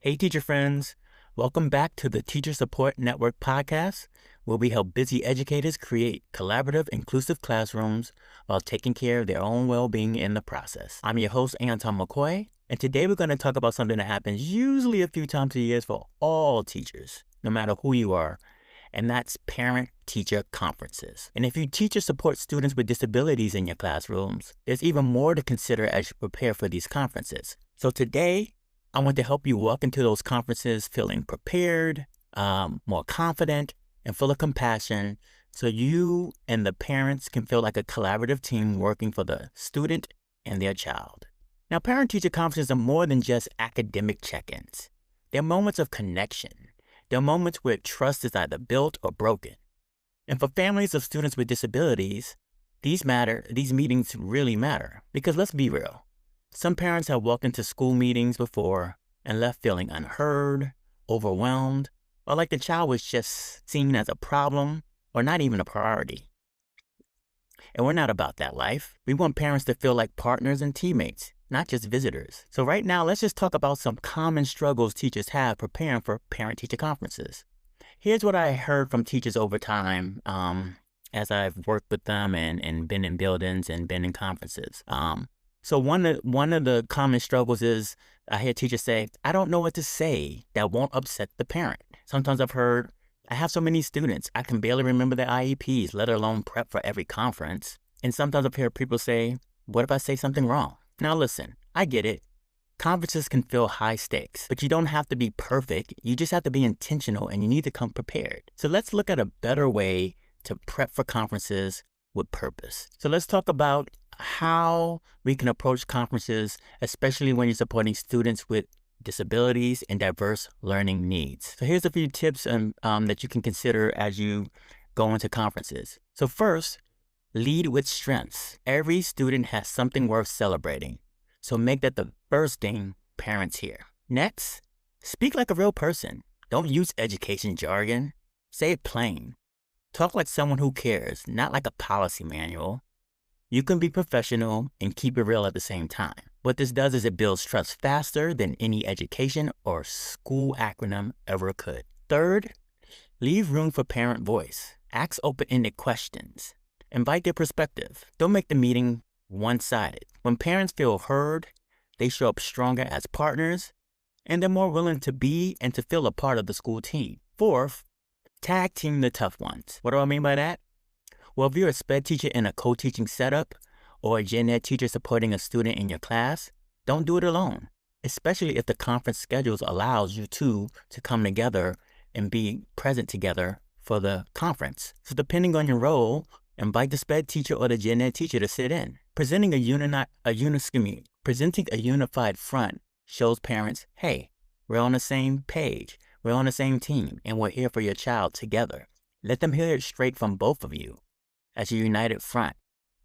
Hey, teacher friends. Welcome back to the Teacher Support Network podcast, where we help busy educators create collaborative, inclusive classrooms while taking care of their own well-being in the process. I'm your host, Antoine McCoy, and today we're going to talk about something that happens usually a few times a year for all teachers, no matter who you are, and that's parent-teacher conferences. And if you teach or support students with disabilities in your classrooms, there's even more to consider as you prepare for these conferences. So today, I want to help you walk into those conferences feeling prepared, more confident, and full of compassion, so you and the parents can feel like a collaborative team working for the student and their child. Now, parent-teacher conferences are more than just academic check-ins. They're moments of connection. They're moments where trust is either built or broken. And for families of students with disabilities, these meetings really matter, because let's be real. Some parents have walked into school meetings before and left feeling unheard, overwhelmed, or like the child was just seen as a problem or not even a priority. And we're not about that life. We want parents to feel like partners and teammates, not just visitors. So right now, let's just talk about some common struggles teachers have preparing for parent-teacher conferences. Here's what I heard from teachers over time as I've worked with them and been in buildings and been in conferences. So one of the common struggles is I hear teachers say, I don't know what to say that won't upset the parent. Sometimes I've heard, I have so many students, I can barely remember their IEPs, let alone prep for every conference. And sometimes I've heard people say, what if I say something wrong? Now listen, I get it. Conferences can feel high stakes, but you don't have to be perfect. You just have to be intentional and you need to come prepared. So let's look at a better way to prep for conferences with purpose. So let's talk about how we can approach conferences, especially when you're supporting students with disabilities and diverse learning needs. So here's a few tips that you can consider as you go into conferences. So first, lead with strengths. Every student has something worth celebrating. So make that the first thing parents hear. Next, speak like a real person. Don't use education jargon. Say it plain. Talk like someone who cares, not like a policy manual. You can be professional and keep it real at the same time. What this does is it builds trust faster than any education or school acronym ever could. Third, leave room for parent voice. Ask open-ended questions. Invite their perspective. Don't make the meeting one-sided. When parents feel heard, they show up stronger as partners, and they're more willing to be and to feel a part of the school team. Fourth, tag team the tough ones. What do I mean by that? Well, if you're a SpEd teacher in a co-teaching setup or a Gen Ed teacher supporting a student in your class, don't do it alone, especially if the conference schedules allows you to come together and be present together for the conference. So depending on your role, invite the SpEd teacher or the Gen Ed teacher to sit in. Presenting a unified front shows parents, hey, we're on the same page, we're on the same team, and we're here for your child together. Let them hear it straight from both of you as a united front,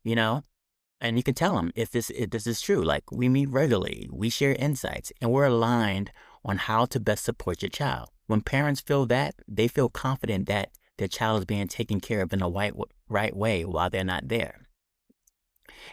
and you can tell them if this is true. Like, we meet regularly, we share insights, and we're aligned on how to best support your child. When parents feel that, they feel confident that their child is being taken care of in the right way while they're not there.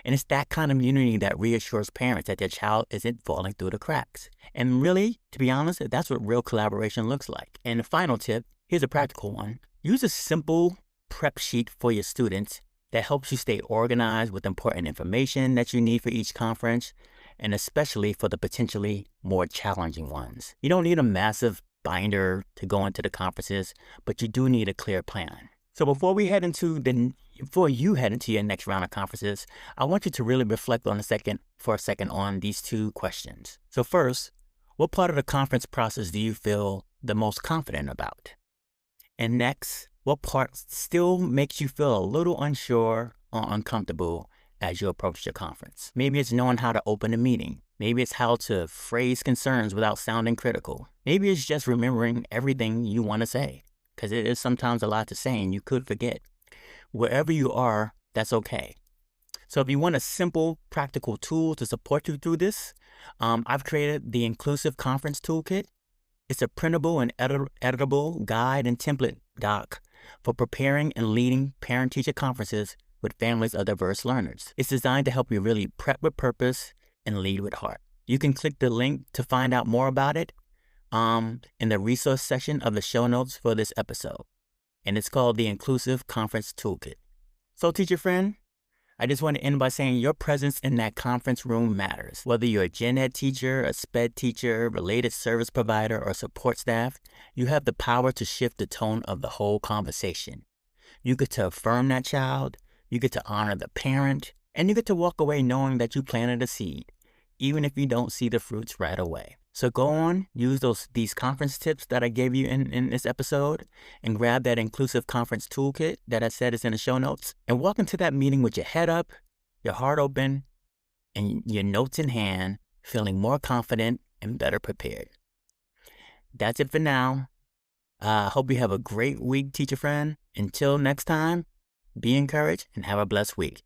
And it's that kind of unity that reassures parents that their child isn't falling through the cracks. And really, to be honest, that's what real collaboration looks like. And the final tip, here's a practical one. Use a simple prep sheet for your students that helps you stay organized with important information that you need for each conference, and especially for the potentially more challenging ones. You don't need a massive binder to go into the conferences, but you do need a clear plan. So before you head into your next round of conferences, I want you to really reflect for a second on these two questions. So first, what part of the conference process do you feel the most confident about? And next, what part still makes you feel a little unsure or uncomfortable as you approach your conference? Maybe it's knowing how to open a meeting. Maybe it's how to phrase concerns without sounding critical. Maybe it's just remembering everything you want to say, because it is sometimes a lot to say and you could forget. Wherever you are, that's okay. So if you want a simple, practical tool to support you through this, I've created the Inclusive Conference Toolkit. It's a printable and editable guide and template doc for preparing and leading parent-teacher conferences with families of diverse learners. It's designed to help you really prep with purpose and lead with heart. You can click the link to find out more about it, in the resource section of the show notes for this episode, and it's called the Inclusive Conference Toolkit. So, teacher friend, I just want to end by saying your presence in that conference room matters. Whether you're a Gen Ed teacher, a SpEd teacher, related service provider, or support staff, you have the power to shift the tone of the whole conversation. You get to affirm that child, you get to honor the parent, and you get to walk away knowing that you planted a seed, even if you don't see the fruits right away. So go on, use these conference tips that I gave you in this episode, and grab that Inclusive Conference Toolkit that I said is in the show notes, and walk into that meeting with your head up, your heart open, and your notes in hand, feeling more confident and better prepared. That's it for now. I hope you have a great week, teacher friend. Until next time, be encouraged and have a blessed week.